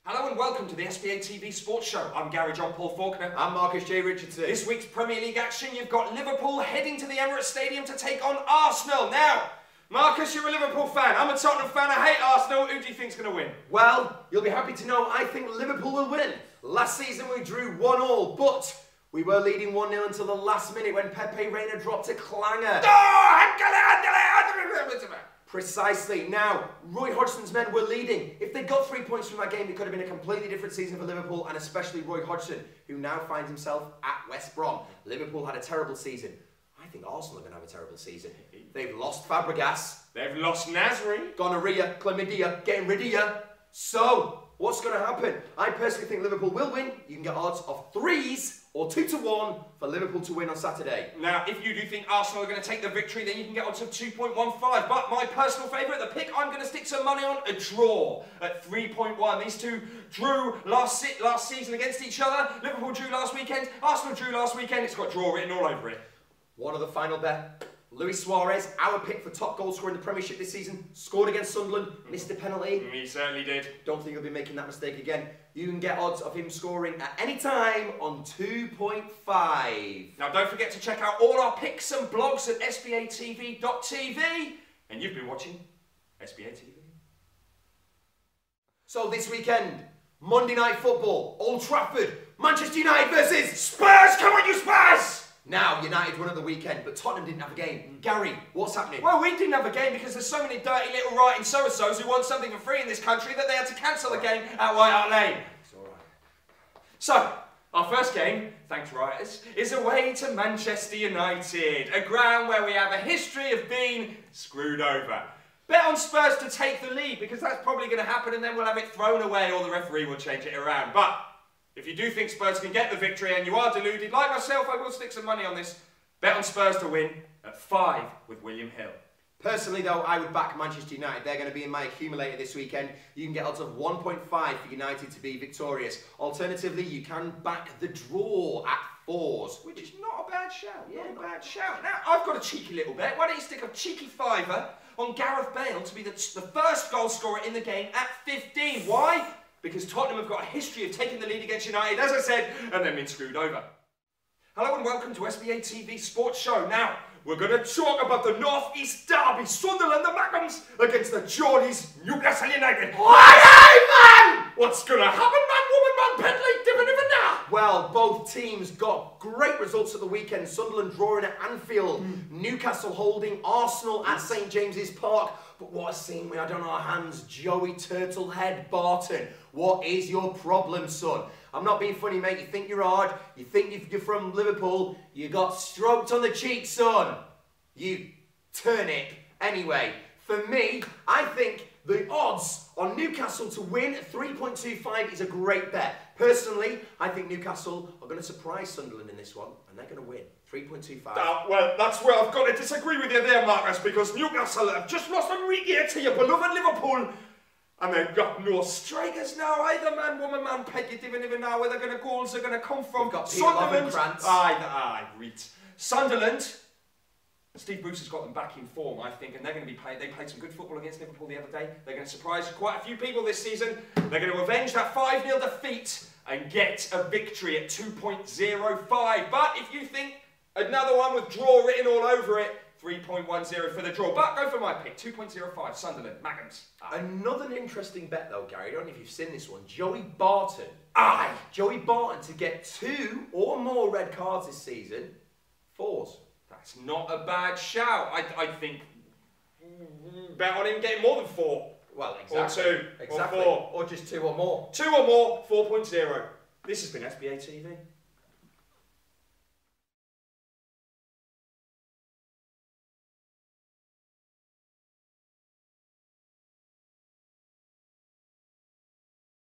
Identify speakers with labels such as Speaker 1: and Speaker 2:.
Speaker 1: Hello and welcome to the SBA TV Sports Show. I'm Gary John Paul Faulkner.
Speaker 2: I'm Marcus J. Richardson.
Speaker 1: This week's Premier League action, you've got Liverpool heading to the Emirates Stadium to take on Arsenal. Now, Marcus, you're a Liverpool fan. I'm a Tottenham fan. I hate Arsenal. Who do you think's going to win?
Speaker 2: Well, you'll be happy to know I think Liverpool will win. Last season we drew 1-1, but we were leading 1-0 until the last minute when Pepe Reina dropped a clanger. Precisely. Now, Roy Hodgson's men were leading. If they'd got 3 points from that game, it could have been a completely different season for Liverpool, and especially Roy Hodgson, who now finds himself at West Brom. Liverpool had a terrible season. I think Arsenal are going to have a terrible season. They've lost Fabregas.
Speaker 1: They've lost Nasri.
Speaker 2: Gonorrhea, chlamydia, getting rid of you. So, what's going to happen? I personally think Liverpool will win. You can get odds of 3s or 2-1 for Liverpool to win on Saturday.
Speaker 1: Now, if you do think Arsenal are going to take the victory, then you can get odds of 2.15. But my personal favourite, the pick, I'm going to stick some money on a draw at 3.1. These two drew last season against each other. Liverpool drew last weekend. Arsenal drew last weekend. It's got draw written all over it.
Speaker 2: One other final bet. Luis Suarez, our pick for top goal scorer in the Premiership this season, scored against Sunderland, missed a penalty.
Speaker 1: He certainly did.
Speaker 2: Don't think he'll be making that mistake again. You can get odds of him scoring at any time on 2.5.
Speaker 1: Now don't forget to check out all our picks and blogs at SBATV.tv. And you've been watching SBA TV.
Speaker 2: So this weekend, Monday Night Football, Old Trafford, Manchester United versus
Speaker 1: Spurs! Come on, you Spurs!
Speaker 2: Now, United won at the weekend, but Tottenham didn't have a game. Gary, what's happening?
Speaker 1: Well, we didn't have a game because there's so many dirty little writing so-and-sos who want something for free in this country that they had to cancel the game at White Hart Lane.
Speaker 2: It's all right.
Speaker 1: So, our first game, thanks writers, is away to Manchester United, a ground where we have a history of being screwed over. Bet on Spurs to take the lead because that's probably going to happen and then we'll have it thrown away or the referee will change it around. But if you do think Spurs can get the victory and you are deluded, like myself, I will stick some money on this. Bet on Spurs to win at 5 with William Hill.
Speaker 2: Personally, though, I would back Manchester United. They're going to be in my accumulator this weekend. You can get odds of 1.5 for United to be victorious. Alternatively, you can back the draw at 4s.
Speaker 1: Which is not a bad shout. Yeah, not a bad shout. Now, I've got a cheeky little bet. Why don't you stick a cheeky fiver on Gareth Bale to be the first goal scorer in the game at 15? Why? Because Tottenham have got a history of taking the lead against United, as I said, and then being screwed over. Hello and welcome to SBA TV Sports Show. Now, we're going to talk about the North East Derby Sunderland, the Mames, against the Johnny's Newcastle United.
Speaker 2: Man!
Speaker 1: What's going to happen, man, woman, man, Pedley, divin, now?
Speaker 2: Well, both teams got great results at the weekend. Sunderland drawing at Anfield, Newcastle holding Arsenal at St James's Park. But what a scene we had on our hands. Joey Turtlehead Barton. What is your problem, son? I'm not being funny, mate. You think you're hard. You think you're from Liverpool. You got stroked on the cheek, son. You turnip. Anyway, for me, I think the odds on Newcastle to win at 3.25 is a great bet. Personally, I think Newcastle are going to surprise Sunderland in this one, and they're going to win. 3.25.
Speaker 1: Well, that's where I've got to disagree with you there, Marcus, because Newcastle have just lost a week to your beloved Liverpool, and they've got no strikers now either, man, woman, man, peg. You didn't even know where the goals are going to come from.
Speaker 2: We've got
Speaker 1: Sunderland.
Speaker 2: Aye,
Speaker 1: read. Sunderland. Steve Bruce has got them back in form, I think, and they're going to be playing. They played some good football against Liverpool the other day. They're going to surprise quite a few people this season. They're going to avenge that 5-0 defeat and get a victory at 2.05. But if you think another one with draw written all over it, 3.10 for the draw. But go for my pick, 2.05, Sunderland, Mames.
Speaker 2: Another interesting bet, though, Gary. I don't know if you've seen this one. Joey Barton.
Speaker 1: Aye.
Speaker 2: Joey Barton to get 2 or more red cards this season. 4s.
Speaker 1: That's not a bad shout. I think bet on him getting more than 4.
Speaker 2: Well, exactly.
Speaker 1: Or 2.
Speaker 2: Exactly.
Speaker 1: Or 4.
Speaker 2: Or just 2 or more.
Speaker 1: 2 or more, 4.0. This has been SBA TV.